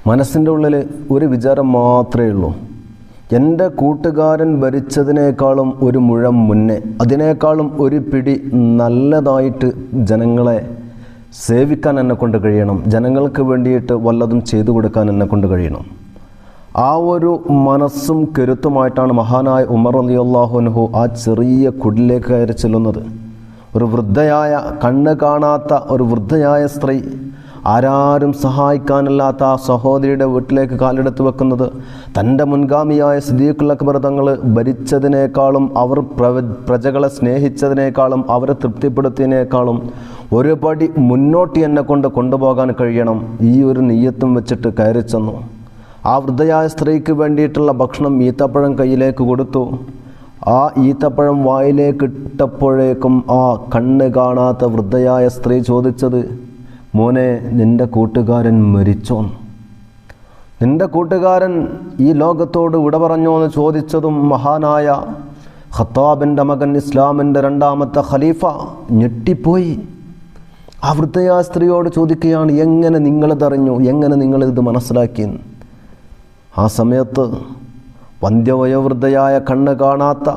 മനസ്സിൻ്റെ ഉള്ളിൽ ഒരു വിചാരം മാത്രമേ ഉള്ളൂ. എൻ്റെ കൂട്ടുകാരൻ ഭരിച്ചതിനേക്കാളും ഒരു മുഴം മുന്നേ, അതിനേക്കാളും ഒരു പിടി നല്ലതായിട്ട് ജനങ്ങളെ സേവിക്കാൻ എന്നെക്കൊണ്ട് കഴിയണം, ജനങ്ങൾക്ക് വേണ്ടിയിട്ട് വല്ലതും ചെയ്തു കൊടുക്കാൻ എന്നെക്കൊണ്ട് കഴിയണം. ആ ഒരു മനസ്സും കരുത്തുമായിട്ടാണ് മഹാനായ ഉമർ റളിയല്ലാഹു അൻഹു ആ ചെറിയ കുടിലേക്ക് കയറി ചെല്ലുന്നത്. ഒരു വൃദ്ധയായ, കണ്ണ് കാണാത്ത ഒരു വൃദ്ധയായ സ്ത്രീ, ആരാരും സഹായിക്കാനില്ലാത്ത ആ സഹോദരിയുടെ വീട്ടിലേക്ക് കാലെടുത്ത് വെക്കുന്നത് തൻ്റെ മുൻഗാമിയായ സിദ്ദീഖുൽ അക്ബർ തങ്ങൾ ഭരിച്ചതിനേക്കാളും, അവർ പ്രജകളെ സ്നേഹിച്ചതിനേക്കാളും, അവരെ തൃപ്തിപ്പെടുത്തിയതിനേക്കാളും ഒരു പടി മുന്നോട്ട് എന്നെ കൊണ്ടുപോകാൻ കഴിയണം. ഈ ഒരു നിയ്യത്തും വെച്ചിട്ട് കയറി ചെന്നു. ആ വൃദ്ധയായ സ്ത്രീക്ക് വേണ്ടിയിട്ടുള്ള ഭക്ഷണം ഈത്തപ്പഴം കയ്യിലേക്ക് കൊടുത്തു. ആ ഈത്തപ്പഴം വായിലേക്ക് ഇട്ടപ്പോഴേക്കും ആ കണ്ണ് കാണാത്ത വൃദ്ധയായ സ്ത്രീ ചോദിച്ചത്, മോനെ, നിൻ്റെ കൂട്ടുകാരൻ മരിച്ചോ? നിൻ്റെ കൂട്ടുകാരൻ ഈ ലോകത്തോട് വിട പറഞ്ഞോ എന്ന് ചോദിച്ചതും മഹാനായ ഖത്താബിൻ്റെ മകൻ, ഇസ്ലാമിൻ്റെ രണ്ടാമത്തെ ഖലീഫ ഞെട്ടിപ്പോയി. ആ വൃദ്ധയായ സ്ത്രീയോട് ചോദിക്കുകയാണ്, എങ്ങനെ നിങ്ങളിതറിഞ്ഞു, എങ്ങനെ നിങ്ങളിത് മനസ്സിലാക്കി? ആ സമയത്ത് വന്ധ്യവയോവൃദ്ധയായ കണ്ണ് കാണാത്ത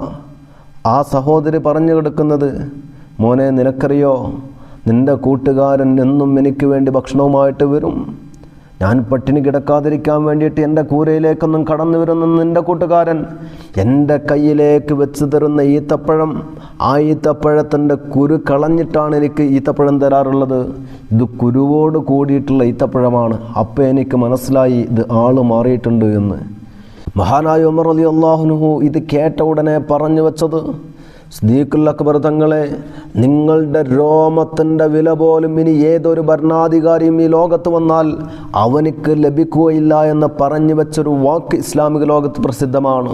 ആ സഹോദരി പറഞ്ഞു കിടക്കുന്നത്, മോനെ, നിനക്കറിയോ, നിൻ്റെ കൂട്ടുകാരൻ എന്നും എനിക്ക് വേണ്ടി ഭക്ഷണവുമായിട്ട് വരും. ഞാൻ പട്ടിണി കിടക്കാതിരിക്കാൻ വേണ്ടിയിട്ട് എൻ്റെ കൂരയിലേക്കൊന്നും കടന്നു വരുന്ന നിൻ്റെ കൂട്ടുകാരൻ എൻ്റെ കയ്യിലേക്ക് വെച്ച് തരുന്ന ഈത്തപ്പഴം, ആ ഈത്തപ്പഴത്തിൻ്റെ കുരു കളഞ്ഞിട്ടാണ് എനിക്ക് ഈത്തപ്പഴം തരാറുള്ളത്. ഇത് കുരുവോട് കൂടിയിട്ടുള്ള ഈത്തപ്പഴമാണ്. അപ്പോൾ എനിക്ക് മനസ്സിലായി ഇത് ആള് മാറിയിട്ടുണ്ട് എന്ന്. മഹാനായ ഉമർ റളിയല്ലാഹു അൻഹു ഇത് കേട്ട ഉടനെ പറഞ്ഞു വെച്ചത്, സിദ്ദീഖുൽ അക്ബർ തങ്ങളെ, നിങ്ങളുടെ രോമത്തിൻ്റെ വില പോലും ഇനി ഏതൊരു ഭരണാധികാരിയും ഈ ലോകത്ത് വന്നാൽ അവനിക്ക് ലഭിക്കുകയില്ല എന്ന് പറഞ്ഞു വെച്ചൊരു വാക്ക് ഇസ്ലാമിക ലോകത്ത് പ്രസിദ്ധമാണ്.